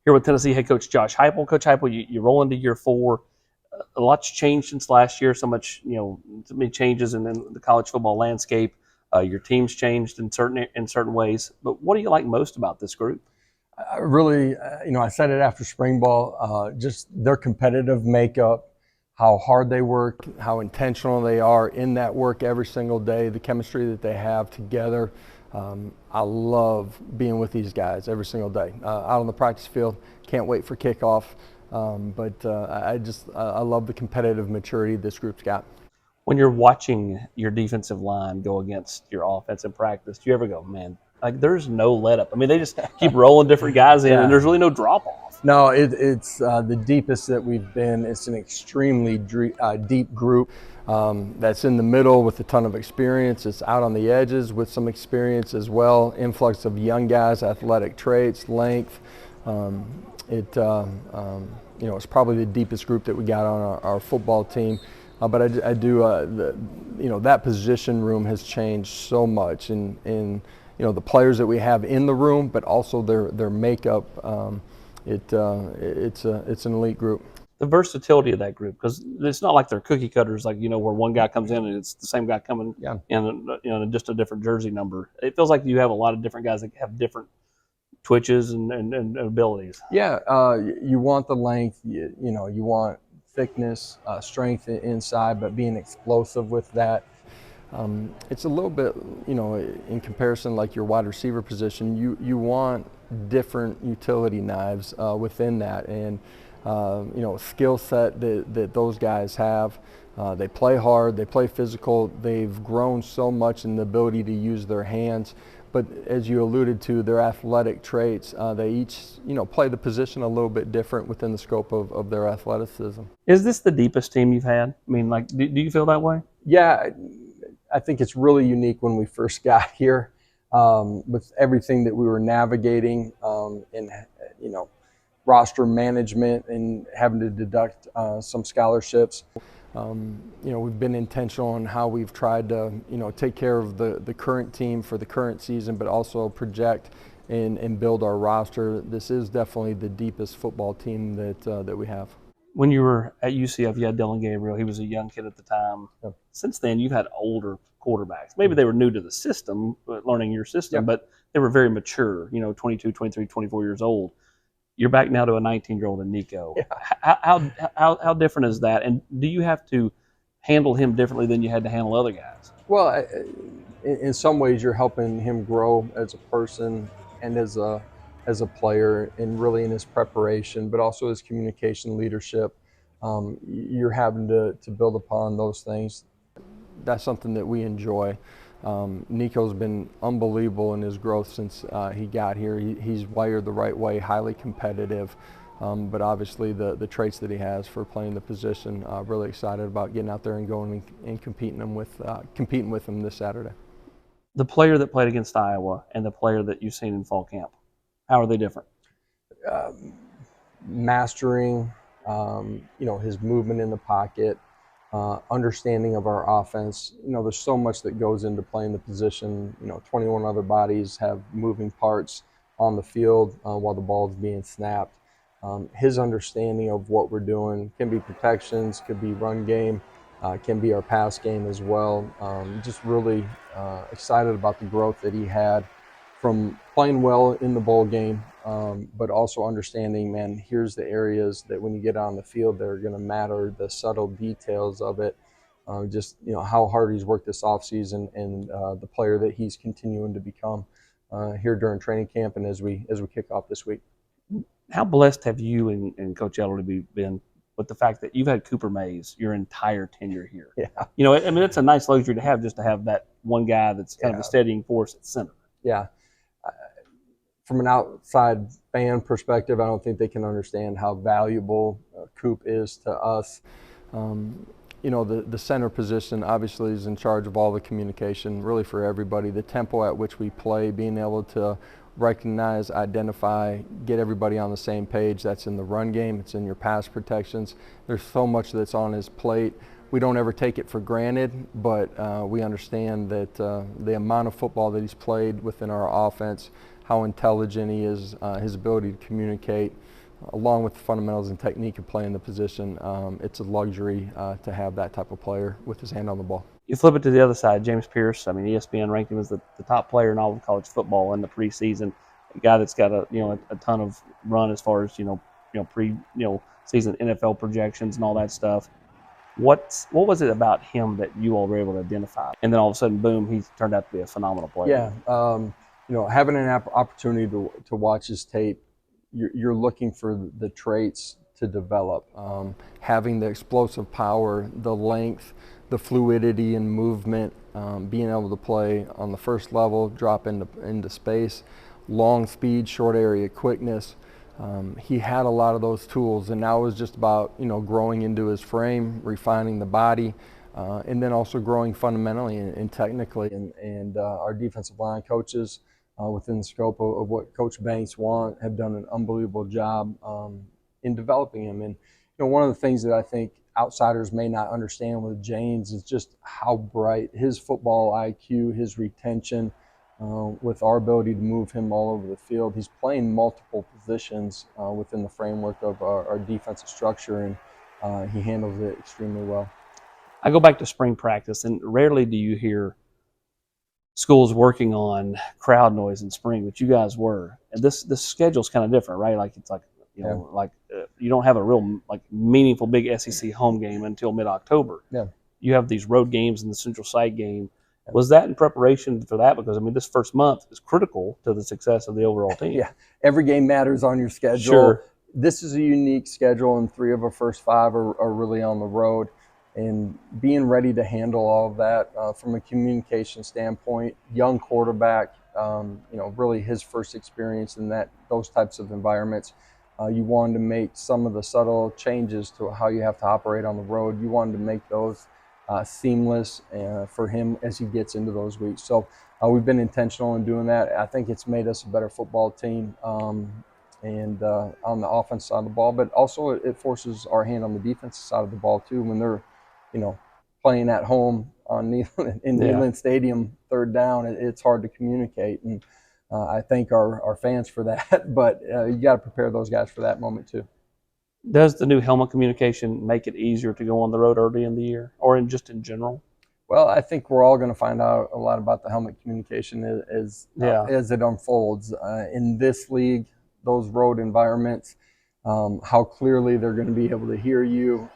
Here with Tennessee head coach Josh Heupel. Coach Heupel, you roll into year 4. A lot's changed since last year. So much, so many changes in the college football landscape. Your team's changed in certain ways. But what do you like most about this group? Really, I said it after spring ball, just their competitive makeup, how hard they work, how intentional they are in that work every single day, the chemistry that they have together. I love being with these guys every single day. Out on the practice field, can't wait for kickoff. I love the competitive maturity this group's got. When you're watching your defensive line go against your offense in practice, do you ever go, man, like there's no let up? I mean, they just keep rolling different guys in, Yeah. and there's really no drop off. No, it's the deepest that we've been. It's an extremely deep group that's in the middle with a ton of experience. It's out on the edges with some experience as well. Influx of young guys, athletic traits, length. It's probably the deepest group that we got on our football team. That position room has changed so much in the players that we have in the room, but also their makeup. It's an elite group. The versatility of that group, because it's not like they're cookie cutters, like where one guy comes in and it's the same guy coming in just a different jersey number. It feels like you have a lot of different guys that have different twitches and abilities. Yeah, you want the length, you want thickness, strength inside, but being explosive with that. It's a little bit, in comparison, like your wide receiver position, you want different utility knives within that, and skill set that those guys have. They play hard, they play physical, they've grown so much in the ability to use their hands. But as you alluded to, their athletic traits, they each, play the position a little bit different within the scope of their athleticism. Is this the deepest team you've had? I mean, like, do you feel that way? Yeah, I think it's really unique when we first got here with everything that we were navigating in, roster management and having to deduct some scholarships. We've been intentional in how we've tried to, take care of the current team for the current season, but also project and build our roster. This is definitely the deepest football team that we have. When you were at UCF, you had Dylan Gabriel. He was a young kid at the time. Yep. Since then, you've had older quarterbacks. Maybe they were new to the system, learning your system, Yep. but they were very mature, 22, 23, 24 years old. You're back now to a 19-year-old in Nico. Yeah. How different is that? And do you have to handle him differently than you had to handle other guys? Well, in some ways, you're helping him grow as a person and as a player, and really in his preparation, but also his communication, leadership. You're having to build upon those things. That's something that we enjoy. Nico's been unbelievable in his growth since he got here. He's wired the right way, highly competitive, but obviously the traits that he has for playing the position. Really excited about getting out there and going and competing with him this Saturday. The player that played against Iowa and the player that you've seen in fall camp, how are they different? Mastering, his movement in the pocket. Understanding of our offense. There's so much that goes into playing the position. 21 other bodies have moving parts on the field while the ball is being snapped. His understanding of what we're doing can be protections, could be run game, can be our pass game as well. Just really excited about the growth that he had from playing well in the bowl game, but also understanding, man, here's the areas that when you get on the field, they're going to matter, the subtle details of it, how hard he's worked this offseason, and the player that he's continuing to become here during training camp and as we kick off this week. How blessed have you and Coach Ellerby been with the fact that you've had Cooper Mays your entire tenure here? Yeah. It's a nice luxury to have, just to have that one guy that's kind of a steadying force at center. Yeah. From an outside fan perspective, I don't think they can understand how valuable Coop is to us. The center position obviously is in charge of all the communication, really for everybody. The tempo at which we play, being able to recognize, identify, get everybody on the same page. That's in the run game, it's in your pass protections. There's so much that's on his plate. We don't ever take it for granted, but we understand that the amount of football that he's played within our offense how intelligent he is, his ability to communicate, along with the fundamentals and technique of playing the position. It's a luxury to have that type of player with his hand on the ball. You flip it to the other side, James Pierce. I mean, ESPN ranked him as the top player in all of college football in the preseason. A guy that's got a ton of run as far as season NFL projections and all that stuff. What was it about him that you all were able to identify? And then all of a sudden, boom, he's turned out to be a phenomenal player. Yeah, having an opportunity to watch his tape, you're looking for the traits to develop. Having the explosive power, the length, the fluidity and movement, being able to play on the first level, drop into space, long speed, short area quickness. He had a lot of those tools, and now it was just about growing into his frame, refining the body, and then also growing fundamentally and technically. And our defensive line coaches, within the scope of what Coach Banks wants, have done an unbelievable job in developing him. And one of the things that I think outsiders may not understand with James is just how bright his football IQ, his retention. With our ability to move him all over the field, he's playing multiple positions within the framework of our defensive structure, and he handles it extremely well. I go back to spring practice, and rarely do you hear schools working on crowd noise in spring, but you guys were. And this schedule's kind of different, right? Like it's like you don't have a real meaningful big SEC home game until mid-October. Yeah. You have these road games and the Central Site game. Was that in preparation for that? Because, I mean, this first month is critical to the success of the overall team. Yeah, every game matters on your schedule. Sure. This is a unique schedule, and 3 of our first 5 are really on the road. And being ready to handle all of that from a communication standpoint, young quarterback, really his first experience in those types of environments. You wanted to make some of the subtle changes to how you have to operate on the road. You wanted to make those seamless for him as he gets into those weeks. So we've been intentional in doing that. I think it's made us a better football team and on the offense side of the ball, but also it forces our hand on the defensive side of the ball too when they're, playing at home in Neyland Stadium, third down. It's hard to communicate, and I thank our fans for that. But you got to prepare those guys for that moment too. Does the new helmet communication make it easier to go on the road early in the year, or just in general? Well, I think we're all going to find out a lot about the helmet communication as it unfolds. In this league, those road environments, how clearly they're going to be able to hear you,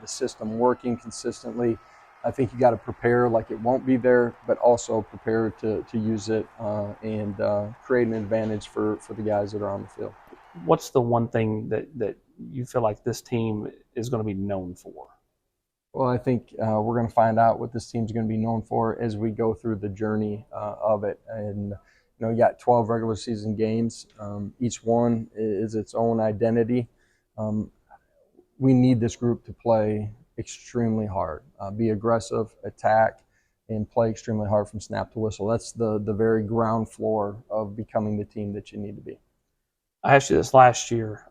the system working consistently. I think you got to prepare like it won't be there, but also prepare to use it and create an advantage for the guys that are on the field. What's the one thing that you feel like this team is going to be known for? Well, I think we're going to find out what this team's going to be known for as we go through the journey of it. And, you got 12 regular season games. Each one is its own identity. We need this group to play extremely hard, be aggressive, attack, and play extremely hard from snap to whistle. That's the very ground floor of becoming the team that you need to be. I asked you this last year.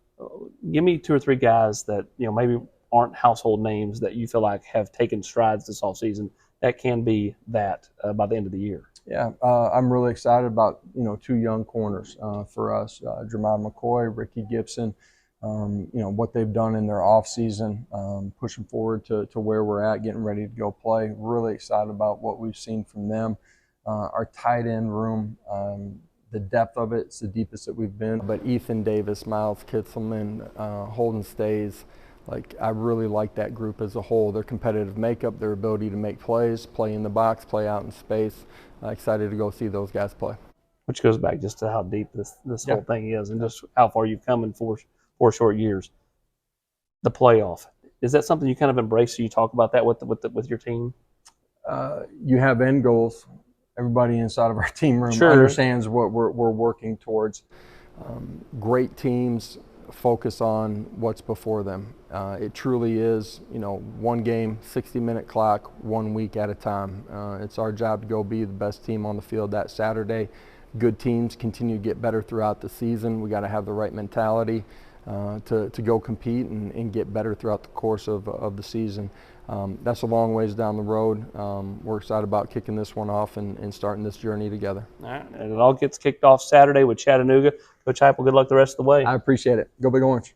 Give me 2 or 3 guys that maybe aren't household names that you feel like have taken strides this offseason that can be that by the end of the year. Yeah, I'm really excited about 2 young corners for us, Jermod McCoy, Ricky Gibson. What they've done in their offseason, pushing forward to where we're at, getting ready to go play. Really excited about what we've seen from them. Our tight end room, the depth of it's the deepest that we've been. But Ethan Davis, Miles Kitzelman, Holden Stays, I really like that group as a whole. Their competitive makeup, their ability to make plays, play in the box, play out in space. Excited to go see those guys play. Which goes back just to how deep this whole thing is and just how far you've come in 4 short years. The playoff, is that something you kind of embrace? So you talk about that with your team? You have end goals. Everybody inside of our team room understands what we're working towards. Great teams focus on what's before them. It truly is, one game, 60-minute clock, 1 week at a time. It's our job to go be the best team on the field that Saturday. Good teams continue to get better throughout the season. We got to have the right mentality. to go compete and get better throughout the course of the season. That's a long ways down the road. We're excited about kicking this one off and starting this journey together. All right, and it all gets kicked off Saturday with Chattanooga. Coach Heupel, good luck the rest of the way. I appreciate it. Go Big Orange.